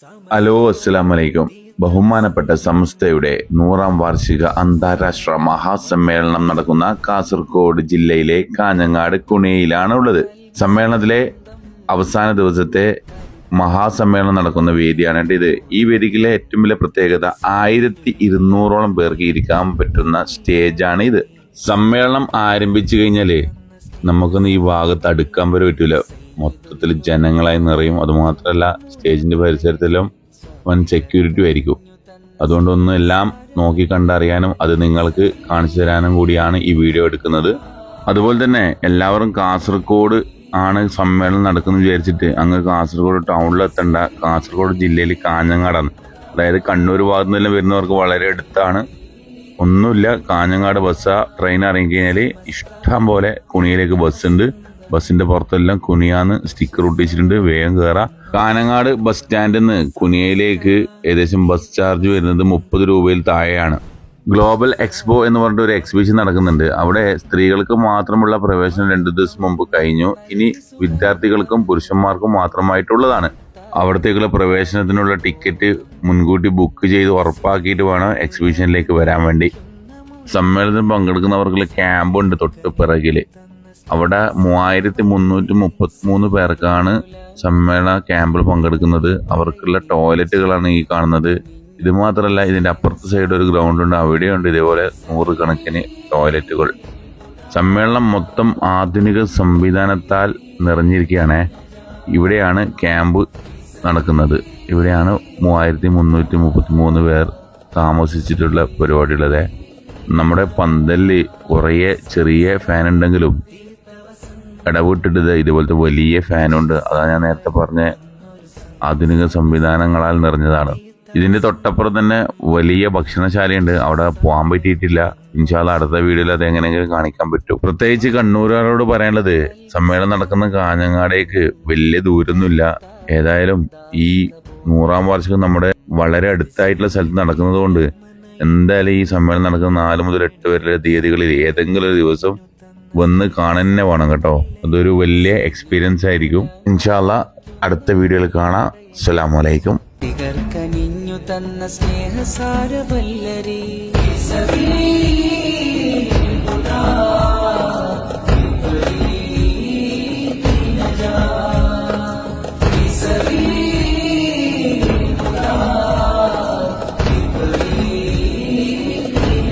Hello, അസ്സലാമലൈക്കും. ബഹുമാനപ്പെട്ട സംസ്ഥയുടെ 100ാം വാർഷിക അന്താരാഷ്ട്ര മഹാസമ്മേളനം നടക്കുന്ന കാസർഗോഡ് ജില്ലയിലെ കാഞ്ഞങ്ങാട് കുണിയിലാണ് ഉള്ളത്. സമ്മേളനത്തിലെ അവസാന ദിവസത്തെ മഹാസമ്മേളനം നടക്കുന്ന വേദിയാണ് ഇത്. ഈ വേദിയിലെ ഏറ്റവും വലിയ പ്രത്യേകത 1200ഓളം പേർക്ക് ഇരിക്കാൻ പറ്റുന്ന സ്റ്റേജാണ് ഇത്. സമ്മേളനം ആരംഭിച്ചു കഴിഞ്ഞാൽ നമുക്കൊന്ന് ഈ ഭാഗത്ത് അടുക്കാൻ വരെ പറ്റൂല. മൊത്തത്തിൽ ജനങ്ങളായി നിറയും. അതുമാത്രമല്ല, സ്റ്റേജിന്റെ പരിസരത്തെല്ലാം വൻ സെക്യൂരിറ്റി ആയിരിക്കും. അതുകൊണ്ടൊന്നും എല്ലാം നോക്കി കണ്ടറിയാനും അത് നിങ്ങൾക്ക് കാണിച്ചു തരാനും കൂടിയാണ് ഈ വീഡിയോ എടുക്കുന്നത്. അതുപോലെ തന്നെ എല്ലാവരും കാസർഗോഡ് ആണ് സമ്മേളനം നടക്കുന്നത് വിചാരിച്ചിട്ട് അങ്ങ് കാസർഗോഡ് ടൗണിലെത്തണ്ട. കാസർഗോഡ് ജില്ലയിൽ കാഞ്ഞങ്ങാടാണ്. അതായത് കണ്ണൂർ ഭാഗത്തു നിന്നെല്ലാം വരുന്നവർക്ക് വളരെ അടുത്താണ്. ഒന്നുമില്ല, കാഞ്ഞങ്ങാട് ബസ് ട്രെയിൻ ഇറങ്ങി കഴിഞ്ഞാൽ ഇഷ്ടം പോലെ കുണിയിലേക്ക് ബസ്സുണ്ട്. ബസ്സിന്റെ പുറത്തെല്ലാം കുനിയാന്ന് സ്റ്റിക്കർ ഒട്ടിച്ചിട്ടുണ്ട്. വേഗം കയറാം. കാഞ്ഞങ്ങാട് ബസ് സ്റ്റാൻഡിൽ നിന്ന് കുനിയയിലേക്ക് ഏകദേശം ബസ് ചാർജ് വരുന്നത് 30 രൂപയിൽ താഴെയാണ്. ഗ്ലോബൽ എക്സ്പോ എന്ന് പറഞ്ഞിട്ട് ഒരു എക്സിബിഷൻ നടക്കുന്നുണ്ട്. അവിടെ സ്ത്രീകൾക്ക് മാത്രമുള്ള പ്രവേശനം 2 ദിവസം മുമ്പ് കഴിഞ്ഞു. ഇനി വിദ്യാർത്ഥികൾക്കും പുരുഷന്മാർക്കും മാത്രമായിട്ടുള്ളതാണ്. അവിടത്തേക്കുള്ള പ്രവേശനത്തിനുള്ള ടിക്കറ്റ് മുൻകൂട്ടി ബുക്ക് ചെയ്ത് ഉറപ്പാക്കിയിട്ട് വേണം എക്സിബിഷനിലേക്ക് വരാൻ വേണ്ടി. സമ്മേളനത്തിൽ പങ്കെടുക്കുന്നവർക്കുള്ള ക്യാമ്പുണ്ട് തൊട്ട് പിറകില്. അവിടെ 3333 പേർക്കാണ് സമ്മേളന ക്യാമ്പിൽ പങ്കെടുക്കുന്നത്. അവർക്കുള്ള ടോയ്ലറ്റുകളാണ് ഈ കാണുന്നത്. ഇത് മാത്രമല്ല, ഇതിന്റെ അപ്പുറത്തെ സൈഡ് ഒരു ഗ്രൗണ്ട് ഉണ്ട്. അവിടെയുണ്ട് ഇതേപോലെ 100 കണക്കിന് ടോയ്ലറ്റുകൾ. സമ്മേളനം മൊത്തം ആധുനിക സംവിധാനത്താൽ നിറഞ്ഞിരിക്കുകയാണ്. ഇവിടെയാണ് ക്യാമ്പ് നടക്കുന്നത്. ഇവിടെയാണ് 3333 പേർ താമസിച്ചിട്ടുള്ള പരിപാടിയുള്ളത്. നമ്മുടെ പന്തലിൽ കുറേ ചെറിയ ഫാൻ ഉണ്ടെങ്കിലും ഇടവിട്ടിട്ട് ഇതുപോലത്തെ വലിയ ഫാനുണ്ട്. അതാണ് ഞാൻ നേരത്തെ പറഞ്ഞ ആധുനിക സംവിധാനങ്ങളാൽ നിറഞ്ഞതാണ്. ഇതിന്റെ തൊട്ടപ്പുറം തന്നെ വലിയ ഭക്ഷണശാലയുണ്ട്. അവിടെ പോകാൻ പറ്റിയിട്ടില്ല. ഇൻഷാ അല്ലാഹ് അടുത്ത വീഡിയോയിൽ അത് എങ്ങനെയെങ്കിലും കാണിക്കാൻ പറ്റും. പ്രത്യേകിച്ച് കണ്ണൂരുകാരോട് പറയാനുള്ളത്, സമ്മേളനം നടക്കുന്ന കാഞ്ഞങ്ങാടേക്ക് വലിയ ദൂരമൊന്നുമില്ല. ഏതായാലും ഈ 100ാം വാർഷികം നമ്മുടെ വളരെ അടുത്തായിട്ടുള്ള സ്ഥലത്ത് നടക്കുന്നത് കൊണ്ട് എന്തായാലും ഈ സമ്മേളനം നടക്കുന്ന 4 മുതൽ 8 വരെ തീയതികളിൽ ഏതെങ്കിലും ഒരു ദിവസം വന്ന് കാണാൻ തന്നെ വേണം കേട്ടോ. അതൊരു വലിയ എക്സ്പീരിയൻസ് ആയിരിക്കും. ഇൻഷാ അല്ലാഹ് അടുത്ത വീഡിയോയിൽ കാണാം. അസ്സലാമു അലൈക്കും. തന്ന സ്നേഹസാരവല്ലരി